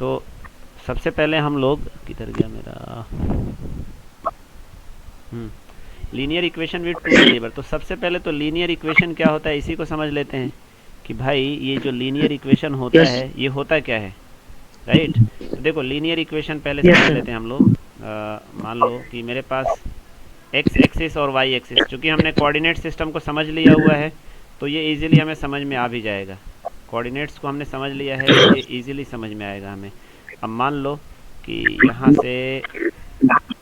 तो सबसे पहले हम लोग, किधर गया मेरा, linear equation with two variable. तो सबसे पहले तो लीनियर इक्वेशन क्या होता है इसी को समझ लेते हैं कि भाई ये जो लीनियर इक्वेशन होता यस है ये होता क्या है, राइट। तो देखो लीनियर इक्वेशन पहले यस समझ सर। लेते हैं हम लोग। मान लो कि मेरे पास एक्स एक्सिस और वाई एक्सिस, चूँकि हमने कोऑर्डिनेट सिस्टम को समझ लिया हुआ है तो ये इजीली हमें समझ में आ भी जाएगा। कोऑर्डिनेट्स को हमने समझ लिया है तो ये इजीली समझ में आएगा हमें। अब मान लो कि यहाँ से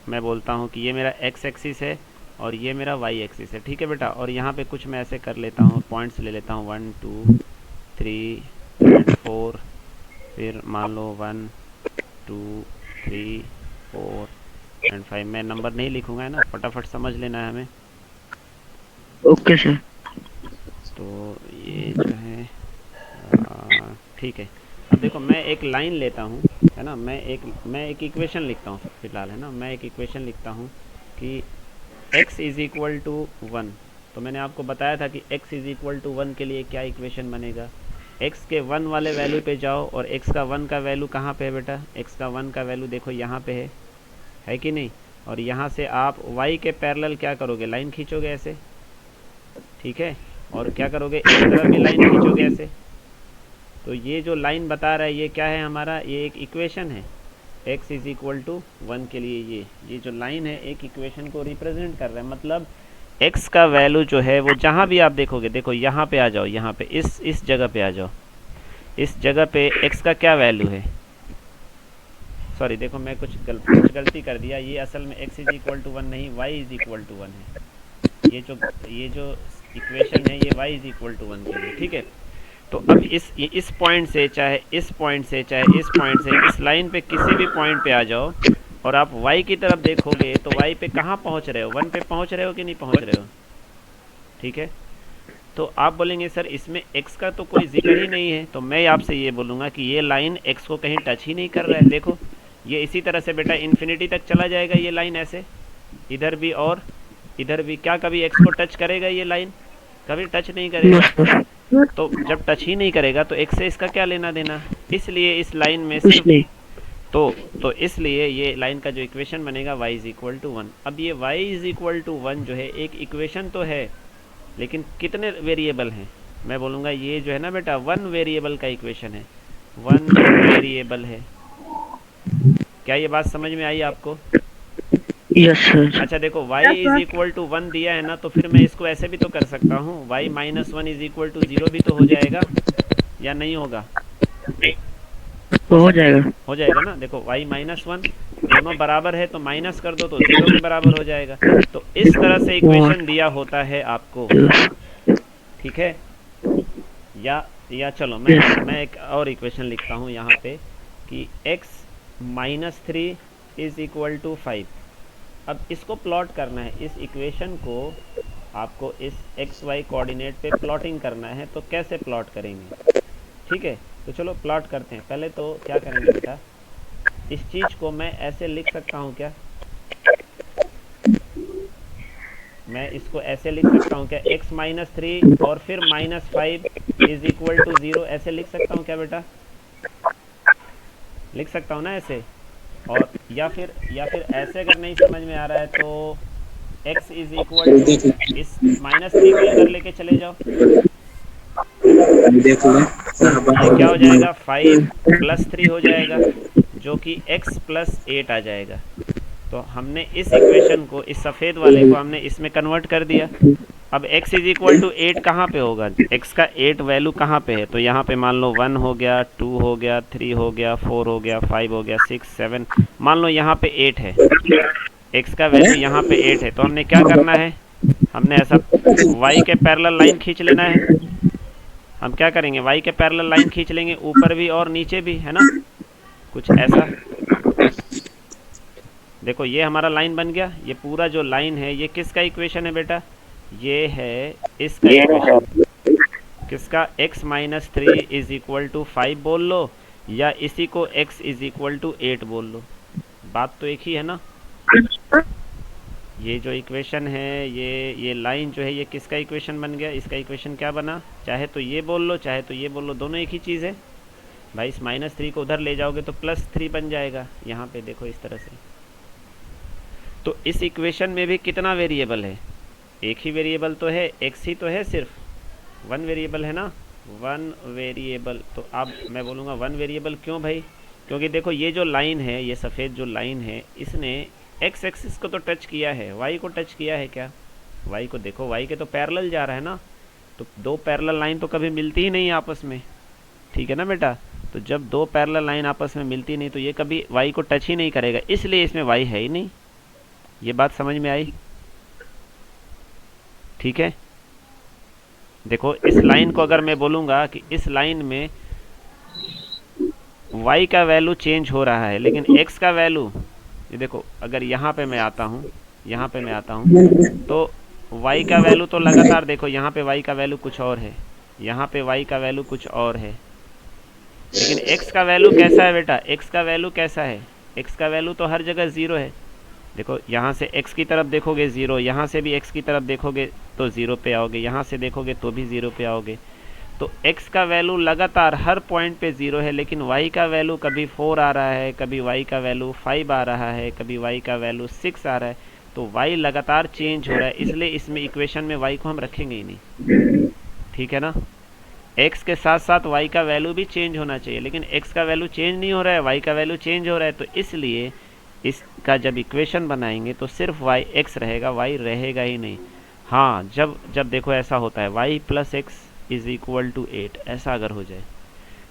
मैं बोलता हूँ कि ये मेरा एक्स एक्सिस है और ये मेरा वाई एक्सिस है, ठीक है बेटा। और यहाँ पे कुछ मैं ऐसे कर लेता हूँ, पॉइंट्स ले लेता हूँ 1 2 3 एंड 4। फिर मान लो 1 2 3 4 एंड 5। मैं नंबर नहीं लिखूंगा, है ना, फटाफट समझ लेना है हमें। Okay sir. तो ये जो है ठीक है। अब देखो मैं एक लाइन लेता हूँ, है ना, मैं एक इक्वेशन लिखता हूँ फिलहाल, है ना। मैं एक इक्वेशन लिखता हूँ कि x इज़ इक्वल टू 1। तो मैंने आपको बताया था कि x इज़ इक्वल टू 1 के लिए क्या इक्वेशन बनेगा। x के 1 वाले वैल्यू पे जाओ और x का 1 का वैल्यू कहाँ पे है बेटा, x का 1 का वैल्यू देखो यहाँ पे है कि नहीं। और यहाँ से आप y के पैरेलल क्या करोगे, लाइन खींचोगे ऐसे, ठीक है। और क्या करोगे, इस तरफ भी लाइन खींचोगे ऐसे। तो ये जो लाइन बता रहा है ये क्या है हमारा, ये एक इक्वेशन है। x इज़ इक्वल टू 1 के लिए ये जो लाइन है एक इक्वेशन को रिप्रेजेंट कर रहा है। मतलब x का वैल्यू जो है वो जहाँ भी आप देखोगे, देखो यहाँ पे आ जाओ, यहाँ पे इस जगह पे आ जाओ। इस जगह पे x का क्या वैल्यू है, सॉरी देखो मैं कुछ गलती कर दिया। ये असल में x इज़ इक्वल टू 1 नहीं, y इज़ इक्वल टू 1 है। ये जो इक्वेशन है ये y इज़ इक्वल टू 1 के लिए, ठीक है। तो अब इस पॉइंट से चाहे इस पॉइंट से चाहे इस पॉइंट से इस लाइन पे किसी भी पॉइंट पे आ जाओ और आप y की तरफ देखोगे तो y पे कहाँ पहुँच रहे हो, 1 पे पहुँच रहे हो कि नहीं पहुँच रहे हो, ठीक है। तो आप बोलेंगे सर इसमें x का तो कोई जिक्र ही नहीं है। तो मैं आपसे ये बोलूँगा कि ये लाइन x को कहीं टच ही नहीं कर रहा है। देखो ये इसी तरह से बेटा इन्फिनिटी तक चला जाएगा ये लाइन ऐसे, इधर भी और इधर भी। क्या कभी x को टच करेगा ये लाइन, कभी टच नहीं करेगा। Yes sir. तो जब टच ही नहीं करेगा तो x से इसका क्या लेना देना, इसलिए इस लाइन में कुछ सिर्फ नहीं। तो इसलिए ये लाइन का जो इक्वेशन बनेगा y इज़ इक्वल टू 1। अब ये y इज़ इक्वल टू 1 जो है एक इक्वेशन तो है, लेकिन कितने वेरिएबल हैं, मैं बोलूँगा ये जो है ना बेटा 1 वेरिएबल का इक्वेशन है, 1 वेरिएबल है। क्या ये बात समझ में आई आपको। Yes sir. अच्छा देखो y इज़ इक्वल टू 1 दिया है ना, तो फिर मैं इसको ऐसे भी तो कर सकता हूँ, y minus 1 is equal to 0 भी तो हो जाएगा या नहीं होगा, तो जाएगा। हो जाएगा ना। देखो y माइनस 1 दोनों बराबर है तो माइनस कर दो तो 0 के बराबर हो जाएगा। तो इस तरह से इक्वेशन दिया होता है आपको, ठीक है। या चलो यस। मैं एक और इक्वेशन लिखता हूँ यहाँ पे कि x minus 3 is equal to 5। अब इसको प्लॉट करना है, इस इक्वेशन को आपको इस एक्स वाई कोऑर्डिनेट पे प्लॉटिंग करना है। तो कैसे प्लॉट करेंगे, ठीक है। तो चलो प्लॉट करते हैं। पहले तो क्या करेंगे बेटा, इस चीज़ को मैं ऐसे लिख सकता हूँ क्या, मैं इसको ऐसे लिख सकता हूँ क्या, x माइनस 3 और फिर माइनस 5 इज़ इक्वल टू 0, ऐसे लिख सकता हूँ क्या बेटा, लिख सकता हूँ ना ऐसे। और या फिर ऐसे अगर नहीं समझ में आ रहा है तो x इज़ इक्वल टू इस माइनस 3 को इधर लेके चले जाओ, है ना। तो ये क्या हो जाएगा, 5 प्लस 3 हो जाएगा जो कि x प्लस 8 आ जाएगा। तो हमने इस इक्वेशन को, इस सफ़ेद वाले को हमने इसमें कन्वर्ट कर दिया। अब x इज़ इक्वल टू 8 कहाँ पे होगा, x का 8 वैल्यू कहाँ पे है, तो यहाँ पे मान लो 1 हो गया, 2 हो गया, 3 हो गया, 4 हो गया, 5 हो गया, 6 7, मान लो यहाँ पे 8 है, x का वैल्यू यहाँ पे 8 है। तो हमने क्या करना है, हमने ऐसा y के पैरेलल लाइन खींच लेना है। हम क्या करेंगे, y के पैरेलल लाइन खींच लेंगे ऊपर भी और नीचे भी, है ना, कुछ ऐसा। देखो ये हमारा लाइन बन गया। ये पूरा जो लाइन है ये किसका इक्वेशन है बेटा, ये है इसका इक्वेशन, किसका, x minus 3 is equal to 5 बोल लो या इसी को x इज़ इक्वल टू 8 बोल लो, बात तो एक ही है ना। ये जो इक्वेशन है, ये लाइन जो है ये किसका इक्वेशन बन गया, इसका इक्वेशन क्या बना, चाहे तो ये बोल लो चाहे तो ये बोल लो, दोनों एक ही चीज़ है। भाई इस -3 को उधर ले जाओगे तो +3 बन जाएगा, यहाँ पे देखो इस तरह से। तो इस इक्वेशन में भी कितना वेरिएबल है? एक ही वेरिएबल तो है, x ही तो है, सिर्फ 1 वेरिएबल है ना, 1 वेरिएबल। तो अब मैं बोलूँगा 1 वेरिएबल क्यों भाई? क्योंकि देखो ये जो लाइन है, ये सफ़ेद जो लाइन है, इसने x एक्सिस को तो टच किया है, y को टच किया है क्या? y को देखो, y के तो पैरेलल जा रहा है ना। तो दो पैरेलल लाइन तो कभी मिलती ही नहीं आपस में, ठीक है ना बेटा। तो जब दो पैरेलल लाइन आपस में मिलती नहीं तो ये कभी y को टच ही नहीं करेगा, इसलिए इसमें y है ही नहीं। ये बात समझ में आई? ठीक है। देखो इस लाइन को अगर मैं बोलूँगा कि इस लाइन में y का वैल्यू चेंज हो रहा है, लेकिन x का वैल्यू, ये देखो अगर यहाँ पे मैं आता हूँ, यहाँ पे मैं आता हूँ, तो y का वैल्यू तो लगातार देखो, यहाँ पे y का वैल्यू कुछ और है, यहाँ पे y का वैल्यू कुछ और है, लेकिन x का वैल्यू कैसा है बेटा? x का वैल्यू कैसा है? x का वैल्यू तो हर जगह 0 है। देखो यहाँ से x की तरफ देखोगे 0, यहाँ से भी x की तरफ देखोगे तो 0 पे आओगे, यहाँ से देखोगे तो भी 0 पे आओगे। तो x का वैल्यू लगातार हर पॉइंट पे 0 है, लेकिन y का वैल्यू कभी 4 आ रहा है, कभी y का वैल्यू 5 आ रहा है, कभी y का वैल्यू 6 आ रहा है। तो y लगातार चेंज हो रहा है, इसलिए इसमें इक्वेशन में y को हम रखेंगे ही नहीं, ठीक है ना। x के साथ साथ y का वैल्यू भी चेंज होना चाहिए, लेकिन x का वैल्यू चेंज नहीं हो रहा है, y का वैल्यू चेंज हो रहा है। तो इसलिए इसका जब इक्वेशन बनाएंगे तो सिर्फ y x रहेगा, y रहेगा ही नहीं। हाँ, जब जब देखो ऐसा होता है y + x = 8, ऐसा अगर हो जाए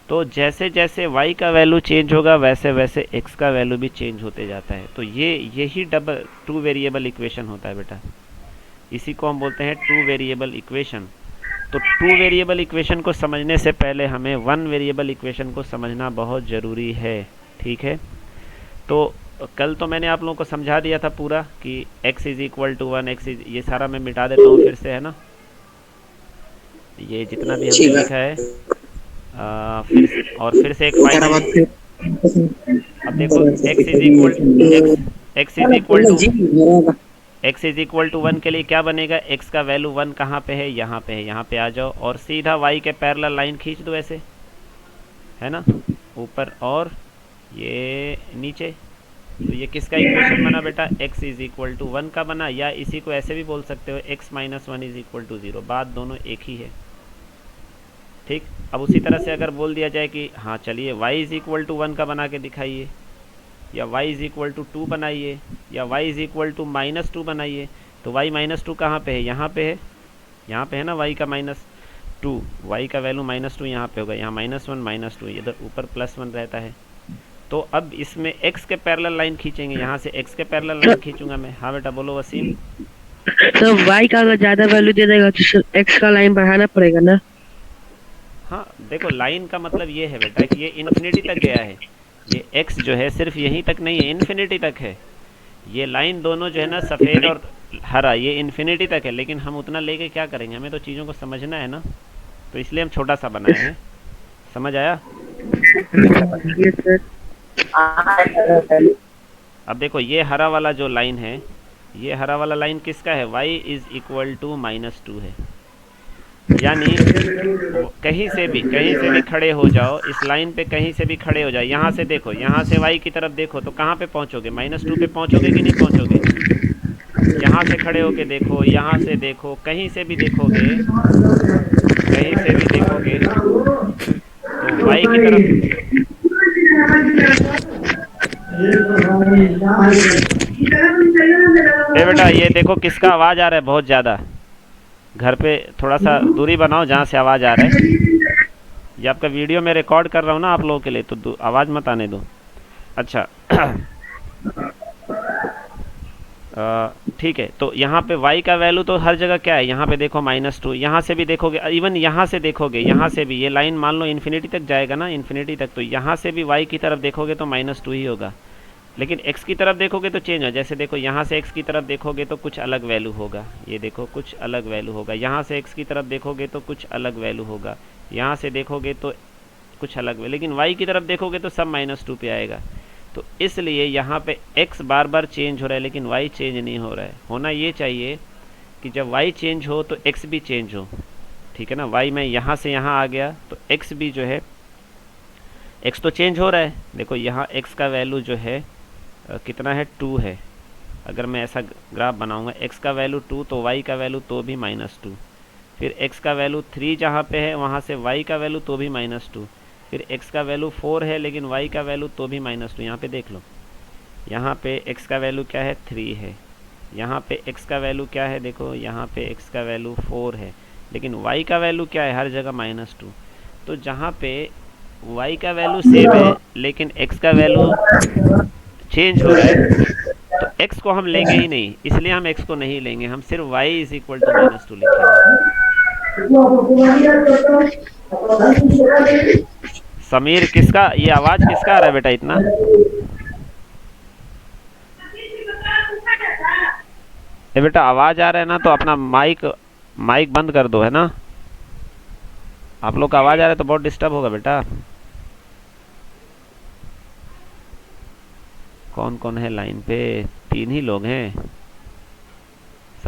तो जैसे जैसे y का वैल्यू चेंज होगा वैसे वैसे x का वैल्यू भी चेंज होते जाता है। तो यही टू वेरिएबल इक्वेशन होता है बेटा, इसी को हम बोलते हैं टू वेरिएबल इक्वेशन। तो टू वेरिएबल इक्वेशन को समझने से पहले हमें 1 वेरिएबल इक्वेशन को समझना बहुत ज़रूरी है, ठीक है। तो कल तो मैंने आप लोगों को समझा दिया था पूरा कि x = 1, ये सारा मैं मिटा देता हूँ फिर से, है ना। ये जितना भी हमने लिखा है फिर से एक फाइनल। अब देखो x इज इक्वल टू 1 के लिए क्या बनेगा? x का वैल्यू 1 कहाँ पे है? यहाँ पे है। यहाँ पे आ जाओ और सीधा y के पैरेलल लाइन खींच दो ऐसे, है ना, ऊपर और ये नीचे। तो ये किसका इक्वेशन बना बेटा? x इज इक्वल टू 1 का बना, या इसी को ऐसे भी बोल सकते हो x - 1 इज इक्वल टू 0। बात दोनों एक ही है, ठीक। अब उसी तरह से अगर बोल दिया जाए कि हाँ चलिए y इज इक्वल टू 1 का बना के दिखाइए, या y इज इक्वल टू 2 बनाइए, या y इज इक्वल टू -2 बनाइए। तो y -2 कहाँ पे है? यहाँ पे है, यहाँ पे है ना y का -2, y का वैल्यू -2 यहाँ पे होगा, यहाँ -1 -2, इधर ऊपर +1 रहता है। तो अब इसमें x के पैरेलल लाइन खींचेंगे, यहाँ से x के पैरेलल लाइन खींचूंगा मैं। हाँ बेटा बोलो वसीम। तो y का अगर ज्यादा वैल्यू दे देगा तो x का लाइन बढ़ाना पड़ेगा ना। हाँ देखो, लाइन का मतलब ये है बेटा कि ये इन्फिनिटी तक गया है, ये x जो है सिर्फ यहीं तक नहीं है, इन्फिनिटी तक है। ये लाइन दोनों जो है ना, सफ़ेद और हरा, ये इन्फिनिटी तक है। लेकिन हम उतना लेके क्या करेंगे, हमें तो चीज़ों को समझना है ना, तो इसलिए हम छोटा सा बनाए हैं। समझ आया? अब देखो ये हरा वाला जो लाइन है, ये हरा वाला लाइन किसका है? y इज इक्वल टू -2 है। यानी कहीं से भी खड़े हो जाओ, इस लाइन पे कहीं से भी खड़े हो जाओ, यहाँ से देखो, यहाँ से y की तरफ देखो तो कहाँ पे पहुँचोगे? -2 पे पहुँचोगे कि नहीं पहुँचोगे? यहाँ से खड़े होके देखो, यहाँ से देखो, कहीं से भी देखोगे, कहीं से भी देखोगे तो y की तरफ। बेटा ये देखो किसका आवाज़ आ रहा है बहुत ज़्यादा, घर पे थोड़ा सा दूरी बनाओ जहाँ से आवाज़ आ रहा है। ये आपका वीडियो मैं रिकॉर्ड कर रहा हूँ ना आप लोगों के लिए, तो आवाज़ मत आने दो। अच्छा ठीक है। तो यहाँ पे y का वैल्यू तो हर जगह क्या है? यहाँ पे देखो -2, यहाँ से भी देखोगे, इवन यहाँ से देखोगे, यहाँ से भी, ये लाइन मान लो इन्फिनिटी तक जाएगा ना, इन्फिनिटी तक, तो यहाँ से भी y की तरफ देखोगे तो -2 ही होगा। लेकिन x की तरफ देखोगे तो चेंज हो, जैसे देखो यहाँ से x की तरफ देखोगे तो कुछ अलग वैल्यू होगा, ये देखो कुछ अलग वैल्यू होगा। यहाँ से x की तरफ देखोगे तो कुछ अलग वैल्यू होगा, यहाँ से देखोगे तो कुछ अलग वैल्यू, लेकिन y की तरफ देखोगे तो सब -2 पे आएगा। तो इसलिए यहाँ पे x बार बार चेंज हो रहा है, लेकिन y चेंज नहीं हो रहा है। होना ये चाहिए कि जब y चेंज हो तो x भी चेंज हो, ठीक है ना। y में यहाँ से यहाँ आ गया तो x भी जो है x तो चेंज हो रहा है, देखो यहाँ x का वैल्यू जो है कितना है, 2 है। अगर मैं ऐसा ग्राफ बनाऊंगा, x का वैल्यू 2 तो y का वैल्यू तो भी -2, फिर x का वैल्यू 3 जहाँ पे है वहाँ से y का वैल्यू तो भी -2, फिर x का वैल्यू 4 है लेकिन y का वैल्यू तो भी -2। यहाँ पे देख लो, यहाँ पे x का वैल्यू क्या है, 3 है, यहाँ पे x का वैल्यू क्या है, देखो यहाँ पे x का वैल्यू 4 है, लेकिन y का वैल्यू क्या है, हर जगह -2। तो जहाँ पे y का वैल्यू सेम है लेकिन x का वैल्यू चेंज हो रहा है, तो x को हम लेंगे ही नहीं, इसलिए हम x को नहीं लेंगे, हम सिर्फ y इज इक्वल टू -2 लिखेंगे। समीर, किसका ये आवाज किसका आ रहा है बेटा इतना? ये बेटा आवाज आ रहा है ना तो अपना माइक माइक बंद कर दो, है ना? आप लोग का आवाज आ रहा है तो बहुत डिस्टर्ब होगा बेटा। कौन कौन है लाइन पे? 3 ही लोग हैं,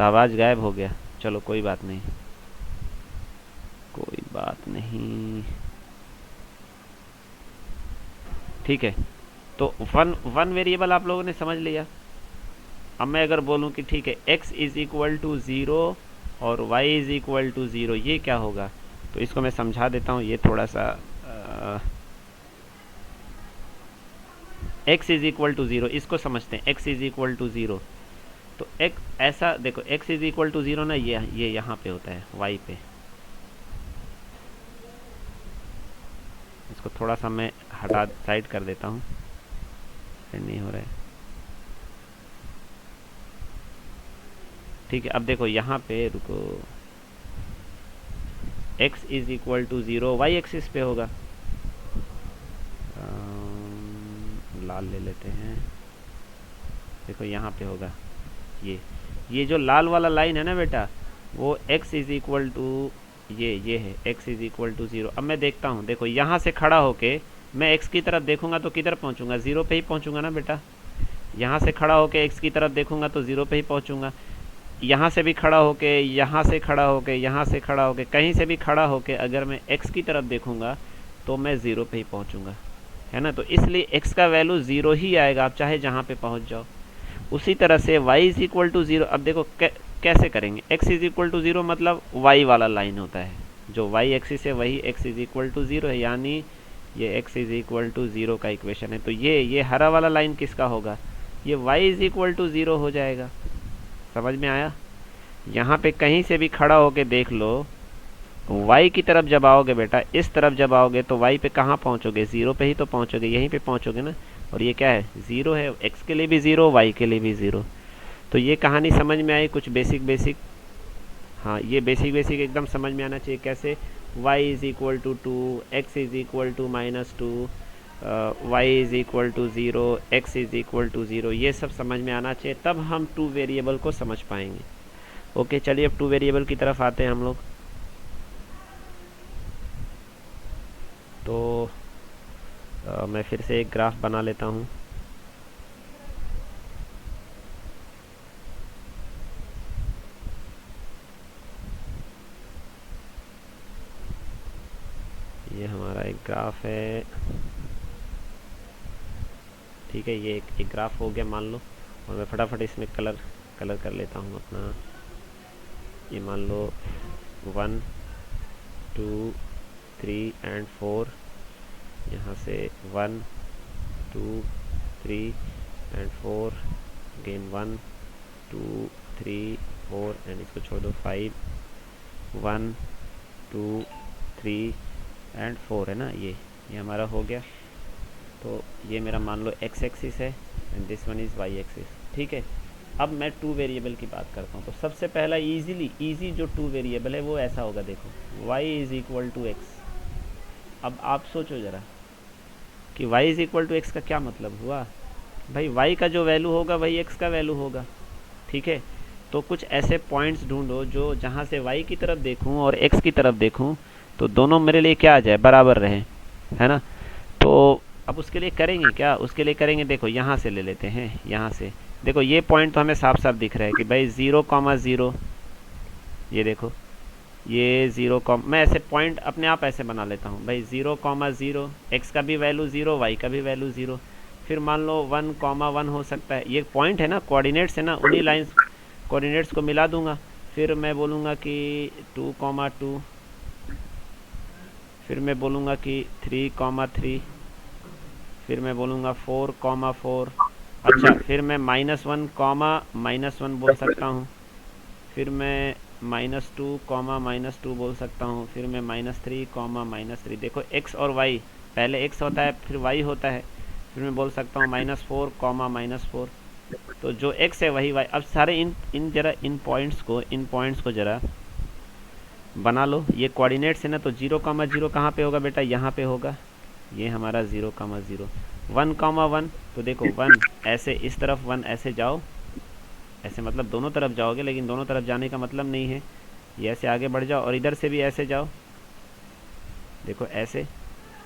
आवाज गायब हो गया। चलो कोई बात नहीं, कोई बात नहीं, ठीक है। तो वन वेरिएबल आप लोगों ने समझ लिया। अब मैं अगर बोलूं कि ठीक है x इज इक्वल टू 0 और y इज इक्वल टू 0, ये क्या होगा? तो इसको मैं समझा देता हूँ, ये थोड़ा सा x इज इक्वल टू 0 इसको समझते हैं, x इज इक्वल टू 0। तो x ऐसा देखो, x इज इक्वल टू 0 ना, ये यहाँ पे होता है y पे। इसको थोड़ा सा मैं हटा साइड कर देता हूँ, फिर नहीं हो रहा है, ठीक है। अब देखो यहाँ पे रुको, x is equal to 0 y axis पे होगा, लाल ले लेते हैं, देखो यहाँ पे होगा, ये जो लाल वाला लाइन है ना बेटा, वो x इज इक्वल टू ये है, x इज इक्वल टू 0। अब मैं देखता हूँ, देखो यहाँ से खड़ा होके मैं x की तरफ देखूंगा तो किधर पहुँचूंगा, 0 पे ही पहुँचूंगा ना बेटा। यहाँ से खड़ा होके x की तरफ देखूंगा तो 0 पे ही पहुँचूंगा। यहाँ से भी खड़ा होके, यहाँ से खड़ा होके, यहाँ से खड़ा होके, कहीं से भी खड़ा होके अगर मैं x की तरफ देखूंगा तो मैं 0 पे ही पहुँचूंगा, है ना। तो इसलिए x का वैल्यू 0 ही आएगा, आप चाहे जहाँ पे पहुँच जाओ। उसी तरह से y इज इक्वल टू 0, अब देखो कैसे करेंगे, x इज इक्वल टू 0 मतलब y वाला लाइन होता है, जो y एक्सिस है वही x इज इक्वल टू 0 है, यानी ये x इज इक्वल टू 0 का इक्वेशन है। तो ये हरा वाला लाइन किसका होगा, ये y इज इक्वल टू 0 हो जाएगा। समझ में आया? यहाँ पे कहीं से भी खड़ा होके देख लो, y की तरफ जब आओगे बेटा, इस तरफ जब आओगे तो y पे कहाँ पहुँचोगे, 0 पे ही तो पहुँचोगे, यहीं पे पहुँचोगे ना। और ये क्या है, 0 है, x के लिए भी 0, y के लिए भी 0। तो ये कहानी समझ में आई, कुछ बेसिक, हाँ ये बेसिक एकदम समझ में आना चाहिए। कैसे, y is equal to 2, x is equal to -2, y is equal to 0, x is equal to 0, ये सब समझ में आना चाहिए, तब हम 2 वेरिएबल को समझ पाएंगे। ओके चलिए अब 2 वेरिएबल की तरफ आते हैं हम लोग। तो मैं फिर से एक ग्राफ बना लेता हूँ। ये हमारा एक ग्राफ है, ठीक है, ये एक ग्राफ हो गया मान लो। और मैं फटाफट इसमें कलर कर लेता हूँ अपना। ये मान लो 1 2 3 एंड 4, यहाँ से 1 2 3 एंड 4, अगेन 1 2 3 4 एंड इसको छोड़ दो 5 1 2 3 एंड 4 है ना, ये हमारा हो गया। तो ये मेरा मान लो x एक्सिस है and this one is y axis, ठीक है। अब मैं 2 वेरिएबल की बात करता हूँ। तो सबसे पहला इजी जो 2 वेरिएबल है वो ऐसा होगा, देखो y is equal to x। अब आप सोचो ज़रा कि y is equal to x का क्या मतलब हुआ। भाई y का जो वैल्यू होगा वही x का वैल्यू होगा, ठीक है। तो कुछ ऐसे पॉइंट्स ढूंढो जो जहाँ से y की तरफ देखूँ और x की तरफ देखूँ तो दोनों मेरे लिए क्या आ जाए, बराबर रहे, है ना। तो अब उसके लिए करेंगे क्या, उसके लिए करेंगे, देखो यहाँ से ले लेते हैं, यहाँ से देखो ये पॉइंट तो हमें साफ साफ दिख रहा है कि भाई 0, 0, ये देखो ये 0, मैं ऐसे पॉइंट अपने आप ऐसे बना लेता हूँ भाई, 0,0, एक्स का भी वैल्यू 0, वाई का भी वैल्यू 0। फिर मान लो 1,1 हो सकता है, ये पॉइंट है ना, कोऑर्डिनेट्स है ना, उन्हीं लाइंस कोऑर्डिनेट्स को मिला दूंगा। फिर मैं बोलूँगा कि 2,2, फिर मैं बोलूँगा कि 3,3, फिर मैं बोलूँगा 4,4। अच्छा, फिर मैं -1, बोल सकता हूँ। फिर मैं -2, बोल सकता हूँ। फिर मैं -3, देखो एक्स और वाई, पहले एक्स होता है फिर वाई होता है। फिर मैं बोल सकता हूँ -4, तो जो एक्स है वही वाई। अब सारे इन पॉइंट्स को जरा बना लो। ये कोऑर्डिनेट्स है ना, तो 0,0 कहाँ पे होगा बेटा, यहाँ पे होगा। ये हमारा 0,0। 1,1, तो देखो 1 ऐसे इस तरफ, 1 ऐसे जाओ, ऐसे मतलब दोनों तरफ जाओगे, लेकिन दोनों तरफ जाने का मतलब नहीं है, ये ऐसे आगे बढ़ जाओ और इधर से भी ऐसे जाओ, देखो ऐसे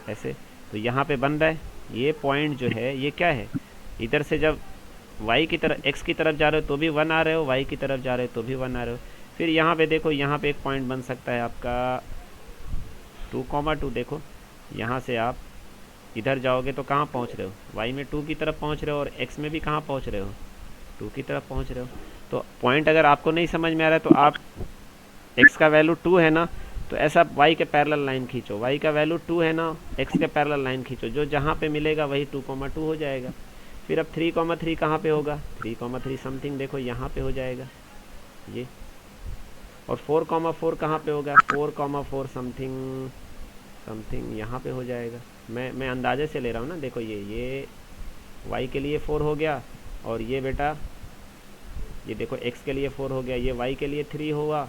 ऐसे, तो यहाँ पे बन रहा है। ये पॉइंट जो है ये क्या है, इधर से जब y की तरफ, x की तरफ जा रहे हो तो भी 1 आ रहे हो, y की तरफ जा रहे हो तो भी 1 आ रहे हो। फिर यहाँ पे देखो, यहाँ पे एक पॉइंट बन सकता है आपका 2,2। देखो यहाँ से आप इधर जाओगे तो कहाँ पहुँच रहे हो, y में 2 की तरफ पहुँच रहे हो और x में भी कहाँ पहुँच रहे हो, 2 की तरफ पहुँच रहे हो। तो पॉइंट अगर आपको नहीं समझ में आ रहा है तो आप, x का वैल्यू 2 है ना, तो ऐसा y के पैरेलल लाइन खींचो, y का वैल्यू 2 है ना, x के पैरेलल लाइन खींचो, जो जहाँ पे मिलेगा वही 2,2 हो जाएगा। फिर अब 3,3 कहाँ पे होगा, 3,3 समथिंग देखो यहाँ पे हो जाएगा ये। और 4,4 कहाँ पे होगा, 4,4 समथिंग समथिंग यहाँ पे हो जाएगा। मैं अंदाजे से ले रहा हूँ ना, देखो ये y के लिए 4 हो गया, और ये बेटा ये देखो x के लिए 4 हो गया, ये y के लिए 3 हुआ,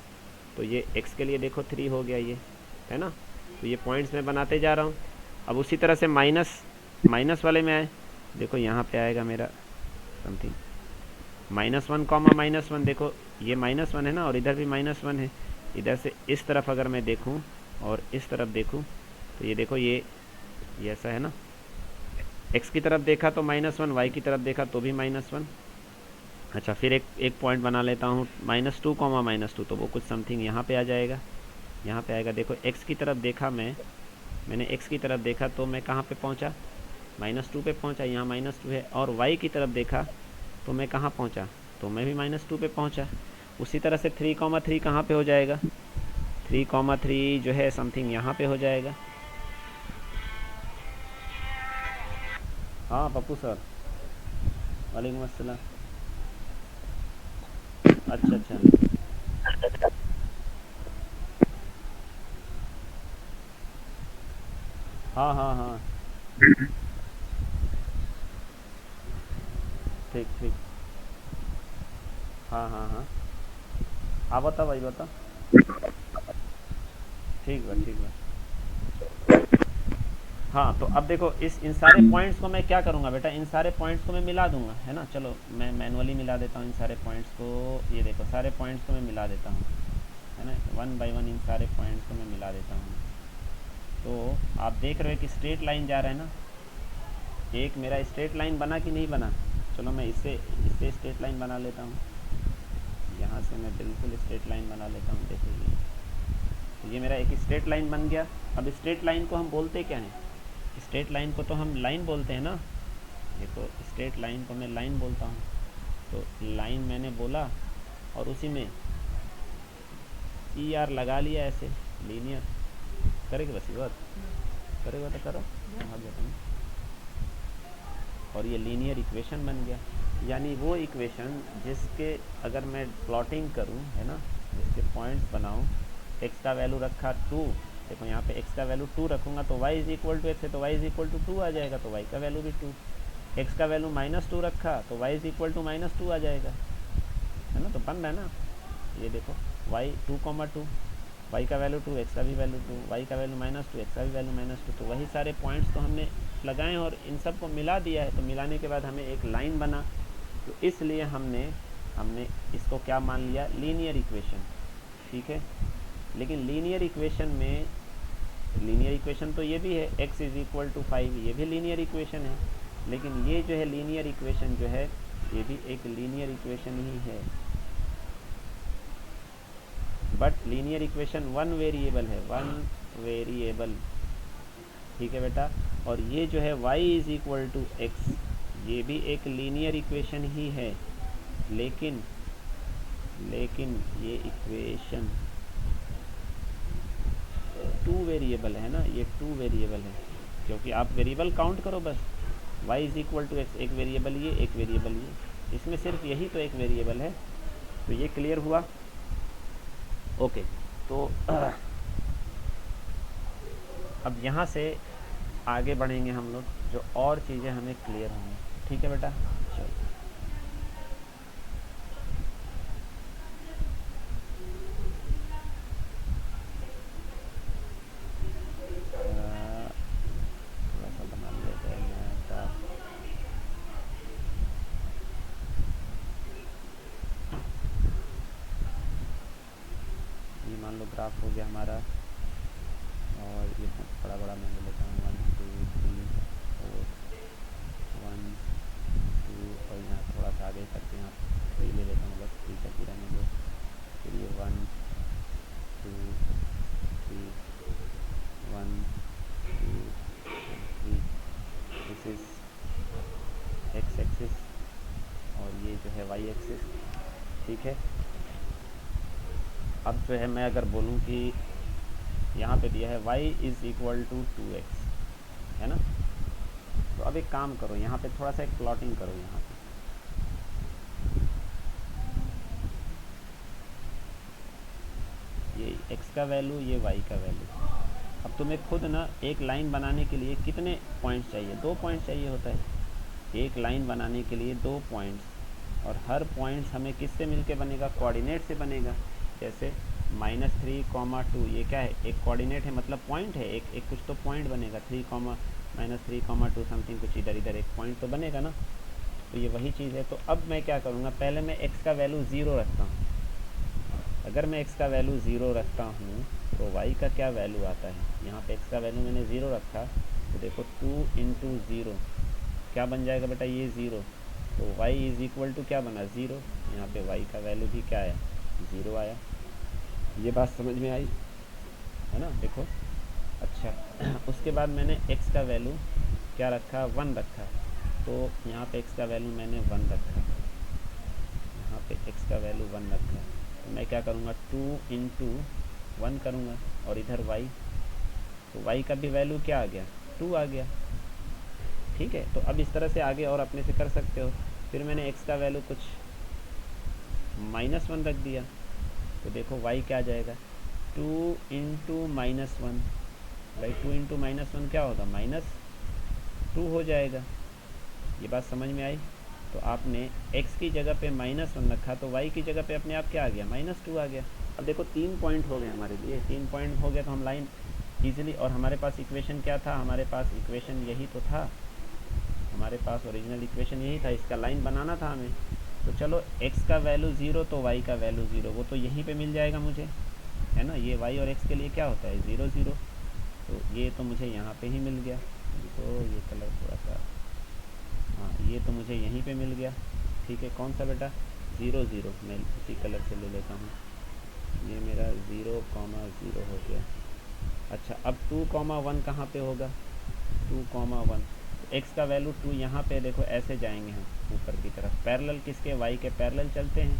तो ये x के लिए देखो 3 हो गया, ये है ना। तो ये पॉइंट्स मैं बनाते जा रहा हूँ। अब उसी तरह से माइनस वाले में आए, देखो यहाँ पे आएगा मेरा समथिंग -1, देखो ये -1 है ना, और इधर भी -1 है। इधर से इस तरफ अगर मैं देखूँ और इस तरफ देखूँ, तो ये देखो ये ऐसा है ना, x की तरफ देखा तो -1, y की तरफ देखा तो भी -1। अच्छा, फिर एक पॉइंट बना लेता हूँ -2, तो वो कुछ समथिंग यहाँ पे आ जाएगा, यहाँ पे आएगा। देखो x की तरफ देखा मैंने x की तरफ देखा तो मैं कहाँ पे पहुँचा, -2 पे पहुँचा, यहाँ -2 है। और y की तरफ देखा तो मैं कहाँ पहुँचा, तो मैं भी -2 पे पहुँचा। उसी तरह से 3,3 कहाँ पे हो जाएगा, 3,3 जो है समथिंग यहाँ पे हो जाएगा। हाँ पप्पू सर, वालेकुम अस्सलाम। अच्छा अच्छा, हाँ हाँ हाँ, ठीक ठीक, हाँ हाँ हाँ, आप बताओ भाई बताओ। ठीक बा ठीक बा। हाँ, तो अब देखो इन सारे पॉइंट्स को मैं क्या करूँगा बेटा, इन सारे पॉइंट्स को मैं मिला दूंगा, है ना। चलो मैं मैनुअली मिला देता हूँ इन सारे पॉइंट्स को। ये देखो सारे पॉइंट्स को मैं मिला देता हूँ, है ना, 1 बाय 1 इन सारे पॉइंट्स को मैं मिला देता हूँ। तो आप देख रहे हो कि स्ट्रेट लाइन जा रहा है ना, एक मेरा स्ट्रेट लाइन बना कि नहीं बना। चलो मैं इससे स्ट्रेट लाइन बना लेता हूँ, यहाँ से मैं बिल्कुल स्ट्रेट लाइन बना लेता हूँ। देखिए तो ये मेरा एक स्ट्रेट लाइन बन गया। अब स्ट्रेट लाइन को हम बोलते क्या हैं, स्ट्रेट लाइन को तो हम लाइन बोलते हैं ना। देखो स्ट्रेट लाइन को मैं लाइन बोलता हूँ, तो लाइन मैंने बोला और उसी में ई आर लगा लिया ऐसे, लीनियर करेगा बस ये बात, करेगा तो करो, भाग जाता हूँ। और ये लीनियर इक्वेशन बन गया, यानी वो इक्वेशन जिसके अगर मैं प्लॉटिंग करूँ, है ना, जिसके पॉइंट्स बनाऊँ, एक्स का वैल्यू रखा 2, देखो यहाँ पे x का वैल्यू 2 रखूँगा तो y is equal to x है, तो y इज इक्वल टू 2 आ जाएगा, तो y का वैल्यू भी 2। x का वैल्यू -2 रखा तो y इज इक्वल टू -2 आ जाएगा, है ना। तो बन रहा है ना, ये देखो y 2,2, y का वैल्यू 2, x का भी वैल्यू 2, y का वैल्यू -2, x का भी वैल्यू -2। तो वही सारे पॉइंट्स तो हमने लगाए और इन सब को मिला दिया है। तो मिलाने के बाद हमें एक लाइन बना, तो इसलिए हमने इसको क्या मान लिया, लीनियर इक्वेशन, ठीक है। लेकिन लीनियर इक्वेशन तो ये भी है, x इज इक्वल टू 5, ये भी लीनियर इक्वेशन है। लेकिन ये जो है लीनियर इक्वेशन जो है, ये भी एक लीनियर इक्वेशन ही है। But linear equation one variable है, वन वेरिएबल, ठीक है बेटा। और ये जो है y is equal to x, ये भी एक लीनियर इक्वेशन ही है, लेकिन ये इक्वेशन टू वेरिएबल है ना, ये टू वेरिएबल है, क्योंकि आप वेरिएबल काउंट करो बस, y is equal to x, एक वेरिएबल ये, एक वेरिएबल ये, इसमें सिर्फ यही तो एक वेरिएबल है। तो ये क्लियर हुआ? ओके, तो अब यहाँ से आगे बढ़ेंगे हम लोग, जो और चीज़ें हमें क्लियर होंगी, ठीक है बेटा। चलो थोड़ा सा बना लेते हैं नया ग्राफ। ये मान लो ग्राफ हो गया हमारा, और ये बड़ा बड़ा मैं ले लेता हूँ, 1 2 3 4 1 2, और यहाँ थोड़ा सा आगे करके यहाँ 3 ले लेता हूँ, बस 3 तक ही रहने दो। फिर ये 1 2 3 1 2 3, दिस इज़ एक्स एक्सिस, और ये जो है वाई एक्सिस, ठीक है। अब जो है मैं अगर बोलूँ कि यहाँ पे दिया है y is equal to 2x, है ना, तो अब एक काम करो, यहाँ पे थोड़ा सा एक प्लॉटिंग करो, यहाँ पे ये x का वैल्यू, ये y का वैल्यू। अब तुम्हें खुद ना एक लाइन बनाने के लिए कितने पॉइंट्स चाहिए? 2 पॉइंट्स चाहिए होता है एक लाइन बनाने के लिए, 2 पॉइंट्स, और हर पॉइंट्स हमें किससे मिलके बनेगा? कोऑर्डिनेट से बनेगा। जैसे -3, 2, ये क्या है? एक कोऑर्डिनेट है, मतलब पॉइंट है, एक कुछ तो पॉइंट बनेगा, 3, -3, 2 समथिंग, कुछ इधर इधर एक पॉइंट तो बनेगा ना। तो ये वही चीज़ है। तो अब मैं क्या करूँगा, पहले मैं x का वैल्यू 0 रखता हूँ। अगर मैं x का वैल्यू 0 रखता हूँ तो y का क्या वैल्यू आता है? यहाँ पे x का वैल्यू मैंने 0 रखा, तो देखो 2 × 0 क्या बन जाएगा बेटा? ये 0, तो y इज़ इक्वल टू क्या बना? 0। यहाँ पे y का वैल्यू भी क्या आया? 0 आया। ये बात समझ में आई है ना? देखो, अच्छा उसके बाद मैंने x का वैल्यू क्या रखा? 1 रखा, तो यहाँ पे x का वैल्यू मैंने 1 रखा, यहाँ पे x का वैल्यू 1 रखा, तो मैं क्या करूँगा? 2 × 1 करूँगा, और इधर y, तो y का भी वैल्यू क्या आ गया? 2 आ गया, ठीक है। तो अब इस तरह से आगे और अपने से कर सकते हो। फिर मैंने x का वैल्यू कुछ -1 रख दिया, तो देखो y क्या आ जाएगा? 2 × -1, भाई 2 × -1 क्या होगा? -2 हो जाएगा। ये बात समझ में आई? तो आपने x की जगह पे -1 रखा, तो y की जगह पे अपने आप क्या आ गया? -2 आ गया। अब देखो 3 पॉइंट हो गए हमारे लिए, 3 पॉइंट हो गया, तो हम लाइन ईजिली, और हमारे पास इक्वेशन क्या था? हमारे पास इक्वेशन यही तो था, हमारे पास ओरिजिनल इक्वेशन यही था, इसका लाइन बनाना था हमें। तो चलो x का वैल्यू 0, तो y का वैल्यू 0, वो तो यहीं पे मिल जाएगा मुझे, है ना। ये y और x के लिए क्या होता है? 0 0, तो ये तो मुझे यहाँ पे ही मिल गया। तो ये कलर थोड़ा सा, हाँ, ये तो मुझे यहीं पे मिल गया, ठीक है। कौन सा बेटा? 0 0, मैं इसी कलर से ले लेता हूँ, ये मेरा 0, 0 हो गया। अच्छा, अब 2, 1 कहाँ पे होगा? 2, 1, x का वैल्यू 2, यहाँ पे देखो ऐसे जाएंगे हम ऊपर की तरफ, पैरेलल किसके? y के पैरेलल चलते हैं,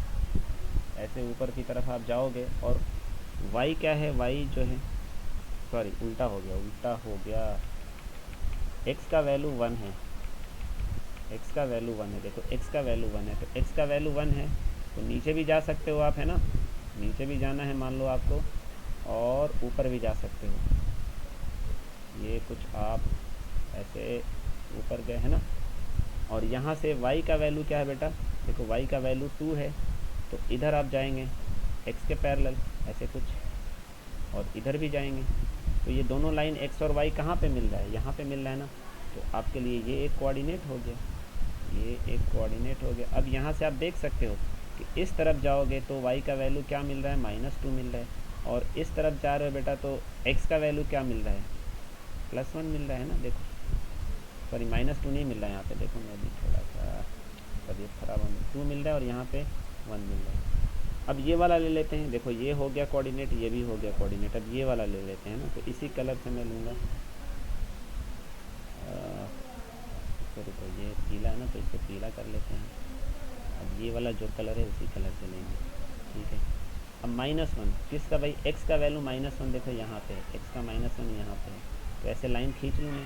ऐसे ऊपर की तरफ आप जाओगे, और y क्या है? y जो है, सॉरी उल्टा हो गया, x का वैल्यू 1 है, x का वैल्यू 1 है, देखो x का वैल्यू 1 है, तो x का वैल्यू 1 है, तो नीचे भी जा सकते हो आप, है ना, नीचे भी जाना है मान लो आपको, और ऊपर भी जा सकते हो। ये कुछ आप ऐसे ऊपर गए, है ना, और यहाँ से y का वैल्यू क्या है बेटा? देखो y का वैल्यू 2 है, तो इधर आप जाएंगे x के पैरेलल ऐसे कुछ, और इधर भी जाएंगे, तो ये दोनों लाइन x और y कहाँ पे मिल रहा है? यहाँ पे मिल रहा है ना, तो आपके लिए ये एक कोऑर्डिनेट हो गया, ये एक कोऑर्डिनेट हो गया। अब यहाँ से आप देख सकते हो कि इस तरफ जाओगे तो y का वैल्यू क्या मिल रहा है? -2 मिल रहा है, और इस तरफ जा रहे हो बेटा तो x का वैल्यू क्या मिल रहा है? +1 मिल रहा है ना। देखो, सॉरी -2 नहीं मिल रहा है, यहाँ पे देखो मैं भी थोड़ा सा तबीयत ख़राब हो, 2 मिल रहा है, और यहाँ पे 1 मिल रहा है। अब ये वाला ले लेते हैं, देखो ये हो गया कोऑर्डिनेट, ये भी हो गया कोऑर्डिनेट। अब ये वाला ले लेते हैं ना, तो इसी कलर से मैं लूँगा। रुको, ये पीला है ना, तो इसको पीला कर लेते हैं। अब ये वाला जो कलर है उसी कलर से लेंगे, ठीक है। अब -1 किसका भाई, x का वैल्यू -1 देखो यहाँ पे, x का -1 यहाँ पे है। तो ऐसे लाइन खींच लूँ मैं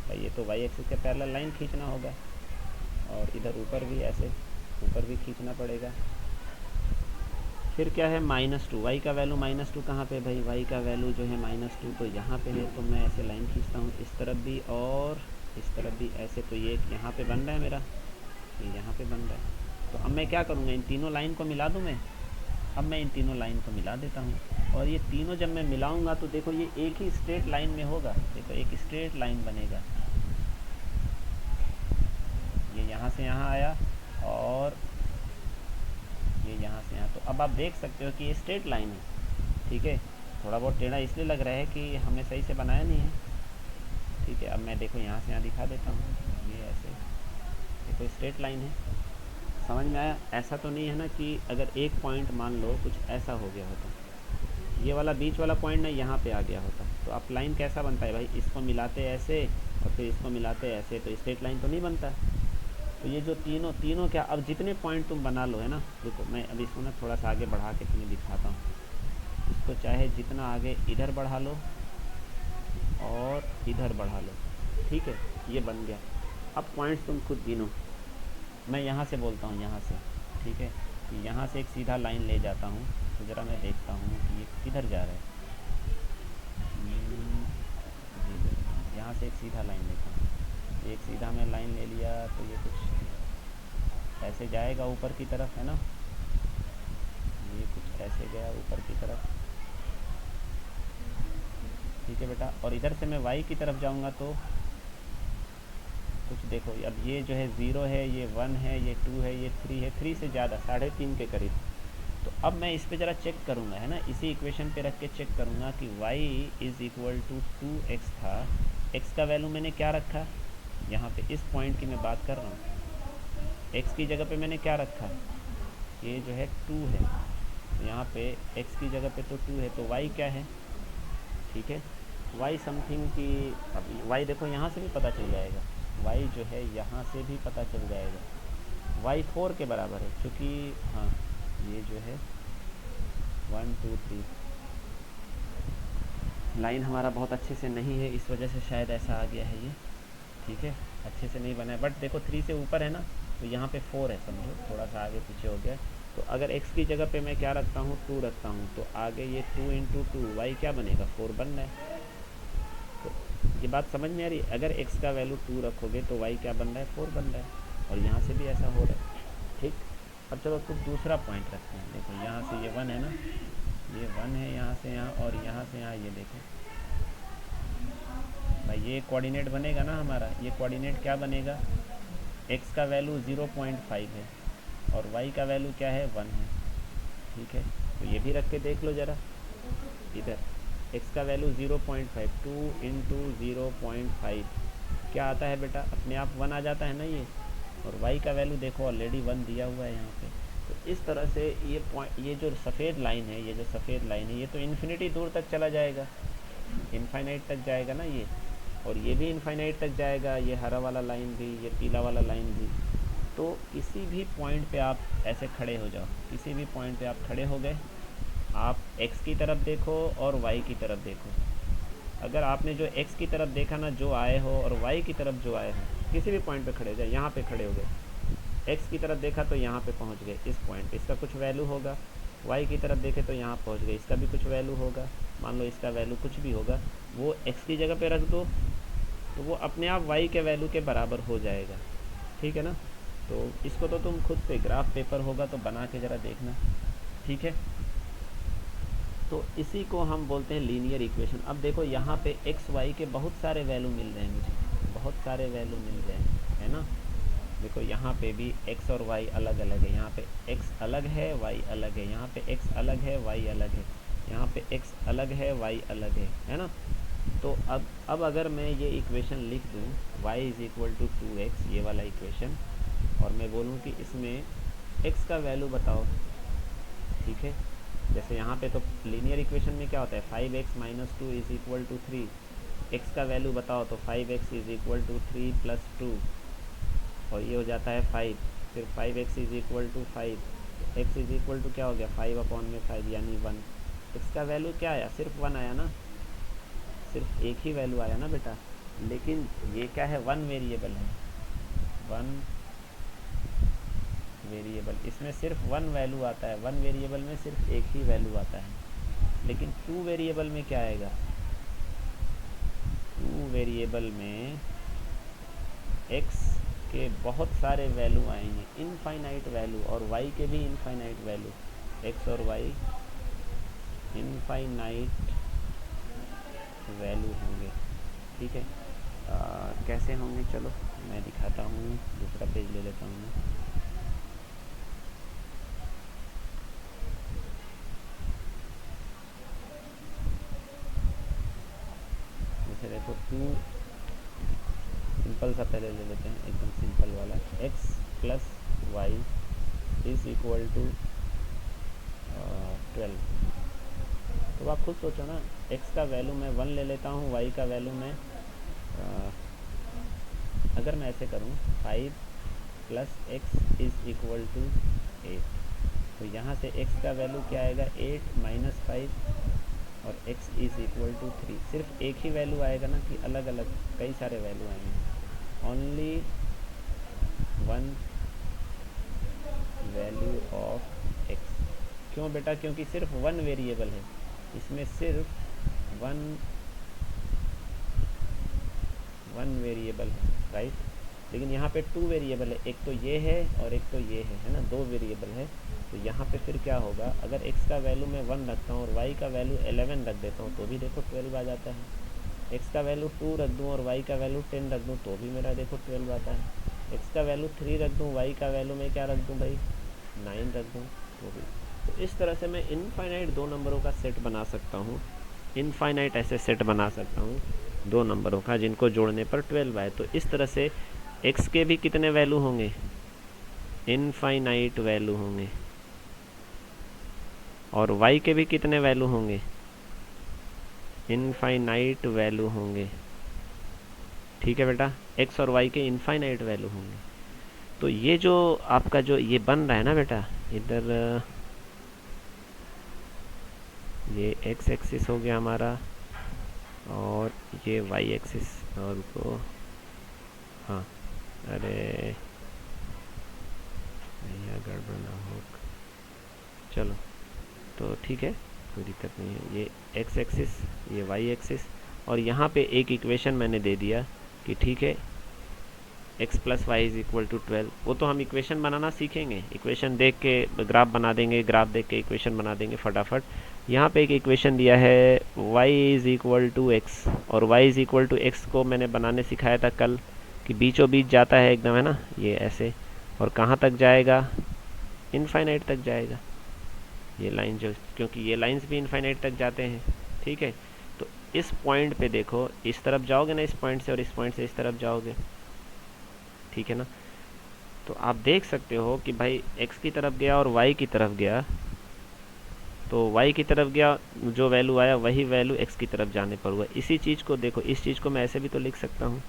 भाई, ये तो y एक्सिस के पैरेलल लाइन खींचना होगा, और इधर ऊपर भी ऐसे ऊपर भी खींचना पड़ेगा। फिर क्या है -2, y का वैल्यू -2 कहाँ पे भाई, y का वैल्यू जो है -2 तो यहाँ पे है। तो मैं ऐसे लाइन खींचता हूँ इस तरफ भी और इस तरफ भी ऐसे। तो ये यहाँ पे बन रहा है मेरा, ये यहाँ पे बन रहा है। तो अब मैं क्या करूँगा, इन तीनों लाइन को मिला दूँ मैं। अब मैं इन तीनों लाइन को मिला देता हूँ, और ये तीनों जब मैं मिलाऊंगा तो देखो ये एक ही स्ट्रेट लाइन में होगा। देखो एक स्ट्रेट लाइन बनेगा, ये यहाँ से यहाँ आया और ये यहाँ से यहाँ। तो अब आप देख सकते हो कि ये स्ट्रेट लाइन है, ठीक है। थोड़ा बहुत टेढ़ा इसलिए लग रहा है कि हमने सही से बनाया नहीं है, ठीक है। अब मैं देखो यहाँ से यहाँ दिखा देता हूँ, ये ऐसे देखो स्ट्रेट लाइन है। समझ में आया? ऐसा तो नहीं है ना कि अगर एक पॉइंट मान लो कुछ ऐसा हो गया होता, ये वाला बीच वाला पॉइंट ना यहाँ पे आ गया होता, तो आप लाइन कैसा बनता है भाई, इसको मिलाते ऐसे और फिर इसको मिलाते ऐसे, तो स्ट्रेट लाइन तो नहीं बनता। तो ये जो तीनों क्या, अब जितने पॉइंट तुम बना लो है ना, रुको मैं अभी इसको ना थोड़ा सा आगे बढ़ा के तुम्हें दिखाता हूँ। इसको चाहे जितना आगे इधर बढ़ा लो और इधर बढ़ा लो, ठीक है, ये बन गया। अब पॉइंट्स तुम खुद गिनो, मैं यहाँ से बोलता हूँ, यहाँ से, ठीक है। कि यहाँ से एक सीधा लाइन ले जाता हूँ, तो ज़रा मैं देखता हूँ कि ये किधर जा रहा है। यहाँ से एक सीधा लाइन लेता हूँ, एक सीधा मैं लाइन ले लिया, तो ये कुछ ऐसे जाएगा ऊपर की तरफ, है ना। ये कुछ ऐसे गया ऊपर की तरफ, ठीक है बेटा। और इधर से मैं y की तरफ जाऊँगा तो कुछ देखो, अब ये जो है 0 है, ये 1 है, ये 2 है, ये 3 है, 3 से ज़्यादा 3.5 के करीब। तो अब मैं इस पे ज़रा चेक करूँगा, है ना, इसी इक्वेशन पे रख के चेक करूँगा कि y = 2x था। x का वैल्यू मैंने क्या रखा, यहाँ पे इस पॉइंट की मैं बात कर रहा हूँ। x की जगह पे मैंने क्या रखा, ये जो है 2 है, तो यहाँ पे x की जगह पे तो 2 है, तो y क्या है, ठीक है, y समथिंग की। अब y देखो यहाँ से भी पता चल जाएगा, y जो है यहाँ से भी पता चल जाएगा, y 4 के बराबर है, क्योंकि हाँ ये जो है 1 2 3 लाइन हमारा बहुत अच्छे से नहीं है, इस वजह से शायद ऐसा आ गया है ये, ठीक है, अच्छे से नहीं बना है। बट देखो 3 से ऊपर है ना, तो यहाँ पे 4 है, समझो थोड़ा सा आगे पीछे हो गया। तो अगर x की जगह पे मैं क्या रखता हूँ, 2 रखता हूँ, तो आगे ये 2 × 2 y क्या बनेगा, 4 बन रहा है। तो ये बात समझ में आ रही है, अगर x का वैल्यू 2 रखोगे तो y क्या बन रहा है, 4 बन रहा है, और यहाँ से भी ऐसा हो रहा है, ठीक। अब चलो कुछ दूसरा पॉइंट रखते हैं। देखो यहाँ से ये 1 है ना, ये 1 है यहाँ से यहाँ, और यहाँ से यहाँ, ये देखो भाई ये कोऑर्डिनेट बनेगा ना हमारा, ये कोऑर्डिनेट क्या बनेगा, x का वैल्यू 0.5 है और y का वैल्यू क्या है, 1 है, ठीक है। तो ये भी रख के देख लो ज़रा, इधर x का वैल्यू 0.5, 2 × 0.5 क्या आता है बेटा, अपने आप 1 आ जाता है ना ये। और y का वैल्यू देखो ऑलरेडी 1 दिया हुआ है यहाँ पे। तो इस तरह से ये पॉइंट, ये जो सफ़ेद लाइन है, ये जो सफ़ेद लाइन है, ये तो इन्फिनिटी दूर तक चला जाएगा, इनफाइनाइट तक जाएगा ना ये, और ये भी इनफाइनाइट तक जाएगा, ये हरा वाला लाइन भी, ये पीला वाला लाइन भी। तो किसी भी पॉइंट पे आप ऐसे खड़े हो जाओ, किसी भी पॉइंट पे आप खड़े हो गए, आप x की तरफ देखो और y की तरफ देखो। अगर आपने जो x की तरफ देखा ना, जो आए हो, और y की तरफ जो आए हो, किसी भी पॉइंट पे खड़े हो जाए, यहाँ पे खड़े हो गए, x की तरफ देखा तो यहाँ पे पहुँच गए, इस पॉइंट पे इसका कुछ वैल्यू होगा, y की तरफ देखे तो यहाँ पहुँच गए, इसका भी कुछ वैल्यू होगा, मान लो इसका वैल्यू कुछ भी होगा, वो x की जगह पे रख दो तो वो अपने आप y के वैल्यू के बराबर हो जाएगा, ठीक है ना। तो इसको तो तुम खुद से, ग्राफ पेपर होगा तो बना के ज़रा देखना, ठीक है। तो इसी को हम बोलते हैं लीनियर इक्वेशन। अब देखो यहाँ पे एक्स वाई के बहुत सारे वैल्यू मिल रहे हैं मुझे, बहुत सारे वैल्यू मिल रहे हैं, है ना। देखो यहाँ पे भी x और y अलग अलग है, यहाँ पे x अलग है y अलग है, यहाँ पे x अलग है y अलग है, यहाँ पे x अलग है y अलग है ना। तो अब अगर मैं ये इक्वेशन लिख दूँ y = 2x, ये वाला इक्वेशन, और मैं बोलूँ कि इसमें x का वैल्यू बताओ, ठीक है। जैसे यहाँ पे तो लीनियर इक्वेशन में क्या होता है, 5x minus 2 is equal to 3। x का वैल्यू बताओ तो 5x is equal to 3 plus 2, और ये हो जाता है 5। फिर 5x is equal to 5, x is equal to क्या हो गया 5/5 यानी 1। x का वैल्यू क्या आया, सिर्फ 1 आया ना, सिर्फ एक ही वैल्यू आया ना बेटा। लेकिन ये क्या है, 1 वेरिएबल है, 1 वेरिएबल, इसमें सिर्फ 1 वैल्यू आता है, 1 वेरिएबल में सिर्फ एक ही वैल्यू आता है। लेकिन 2 वेरिएबल में क्या आएगा, 2 वेरिएबल में x के बहुत सारे वैल्यू आएंगे, इनफाइनाइट वैल्यू, और y के भी इनफाइनाइट वैल्यू, x और y इनफाइनाइट वैल्यू होंगे। ठीक है, कैसे होंगे, चलो मैं दिखाता हूँ, दूसरा पेज ले लेता हूँ मैं। जैसे देखो 2, सिंपल सा पहले ले लेते हैं, एकदम सिंपल वाला, x plus y is equal to 12। तो आप खुद सोचो ना, x का वैल्यू मैं 1 ले लेता हूँ, y का वैल्यू मैं अगर मैं ऐसे करूँ 5 plus x is equal to 8, तो यहाँ से x का वैल्यू क्या आएगा, 8 माइनस 5, और x इज़ इक्वल टू 3। सिर्फ एक ही वैल्यू आएगा ना, कि अलग अलग कई सारे वैल्यू आएंगे, ओनली 1 वैल्यू ऑफ x। क्यों बेटा, क्योंकि सिर्फ 1 वेरिएबल है, इसमें सिर्फ 1 वेरिएबल है, राइट। लेकिन यहाँ पे 2 वेरिएबल है, एक तो ये है और एक तो ये है ना, 2 वेरिएबल है। तो यहाँ पे फिर क्या होगा, अगर x का वैल्यू मैं 1 रखता हूँ और y का वैल्यू 11 रख देता हूँ तो भी देखो 12 आ जाता है। x का वैल्यू 2 रख दूँ और y का वैल्यू 10 रख दूँ तो भी मेरा देखो 12 आता है। x का वैल्यू 3 रख दूँ, y का वैल्यू मैं क्या रख दूँ भाई, 9 रख दूँ तो भी। तो इस तरह से मैं इनफाइनाइट 2 नंबरों का सेट बना सकता हूँ, इनफाइनाइट ऐसे सेट बना सकता हूँ 2 नंबरों का जिनको जोड़ने पर 12 आए। तो इस तरह से x के भी कितने वैल्यू होंगे, इनफाइनाइट वैल्यू होंगे, और y के भी कितने वैल्यू होंगे, इनफाइनाइट वैल्यू होंगे। ठीक है बेटा, x और y के इनफाइनाइट वैल्यू होंगे। तो ये जो आपका जो ये बन रहा है ना बेटा, इधर ये x एक्सिस हो गया हमारा, और ये y एक्सिस, और तो हाँ, अरे भैया गड़बड़ ना हो, चलो तो ठीक है, कोई दिक्कत नहीं है। ये x एक्सिस, ये y एक्सिस, और यहाँ पे एक इक्वेशन मैंने दे दिया कि ठीक है x plus y is equal to 12। वो तो हम इक्वेशन बनाना सीखेंगे, इक्वेशन देख के ग्राफ बना देंगे, ग्राफ देख के इक्वेशन बना देंगे फटाफट। यहाँ पे एक इक्वेशन दिया है y is equal to x, और y is equal to x को मैंने बनाने सिखाया था कल, कि बीचों बीच जाता है एकदम, है ना, ये ऐसे, और कहाँ तक जाएगा, इनफाइनाइट तक जाएगा ये लाइन जो, क्योंकि ये लाइंस भी इनफाइनाइट तक जाते हैं। ठीक है, तो इस पॉइंट पे देखो, इस तरफ जाओगे ना इस पॉइंट से, और इस पॉइंट से इस तरफ जाओगे, ठीक है ना, तो आप देख सकते हो कि भाई x की तरफ गया और y की तरफ गया, तो y की तरफ गया जो वैल्यू आया वही वैल्यू x की तरफ जाने पर हुआ। इसी चीज़ को देखो, इस चीज़ को मैं ऐसे भी तो लिख सकता हूँ।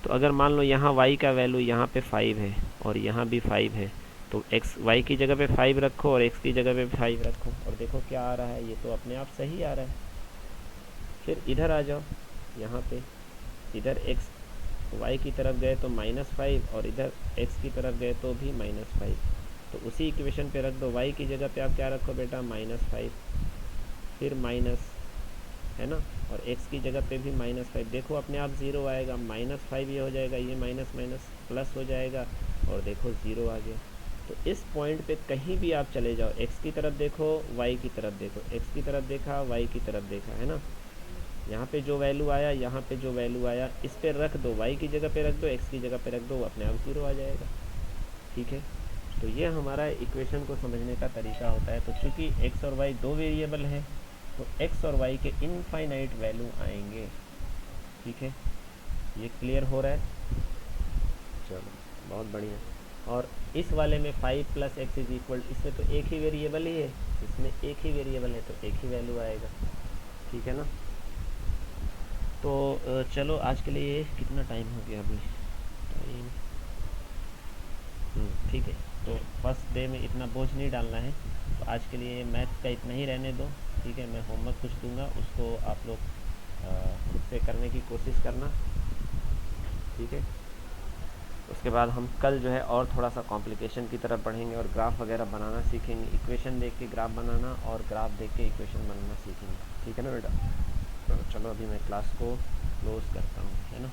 तो अगर मान लो यहाँ y का वैल्यू यहाँ पे 5 है और यहाँ भी 5 है, तो x y की जगह पे 5 रखो और x की जगह पे 5 रखो, और देखो क्या आ रहा है, ये तो अपने आप सही आ रहा है। फिर इधर आ जाओ, यहाँ पे इधर x y की तरफ गए तो -5, और इधर x की तरफ गए तो भी -5, तो उसी इक्वेशन पे रख दो। y की जगह पे आप क्या रखो बेटा, -5, फिर माइनस, है ना, और x की जगह पे भी -5, देखो अपने आप 0 आएगा, -5 ये हो जाएगा, ये माइनस माइनस प्लस हो जाएगा, और देखो 0 आ गया। तो इस पॉइंट पे कहीं भी आप चले जाओ, x की तरफ देखो, y की तरफ देखो, x की तरफ देखा, y की तरफ देखा, है ना, यहाँ पे जो वैल्यू आया, यहाँ पे जो वैल्यू आया, इस पे रख दो, y की जगह पे रख दो, x की जगह पे रख दो, अपने आप 0 आ जाएगा। ठीक है, तो ये हमारा इक्वेशन को समझने का तरीका होता है। तो चूँकि x और y 2 वेरिएबल हैं, तो x और y के इनफाइनाइट वैल्यू आएंगे। ठीक है, ये क्लियर हो रहा है, चलो बहुत बढ़िया। और इस वाले में 5 प्लस एक्स इज इक्वल, इसमें तो एक ही वेरिएबल ही है, इसमें एक ही वेरिएबल है तो एक ही वैल्यू आएगा, ठीक है ना। तो चलो आज के लिए कितना टाइम हो गया अभी, टाइम, ठीक है। तो फर्स्ट डे में इतना बोझ नहीं डालना है, तो आज के लिए मैथ्स का इतना ही रहने दो, ठीक है। मैं होमवर्क कुछ दूंगा, उसको आप लोग खुद से करने की कोशिश करना, ठीक है। उसके बाद हम कल जो है और थोड़ा सा कॉम्प्लिकेशन की तरफ बढ़ेंगे और ग्राफ वगैरह बनाना सीखेंगे, इक्वेशन देख के ग्राफ बनाना और ग्राफ देख के इक्वेशन बनाना सीखेंगे, ठीक है ना बेटा। तो चलो अभी मैं क्लास को क्लोज़ करता हूँ, है ना।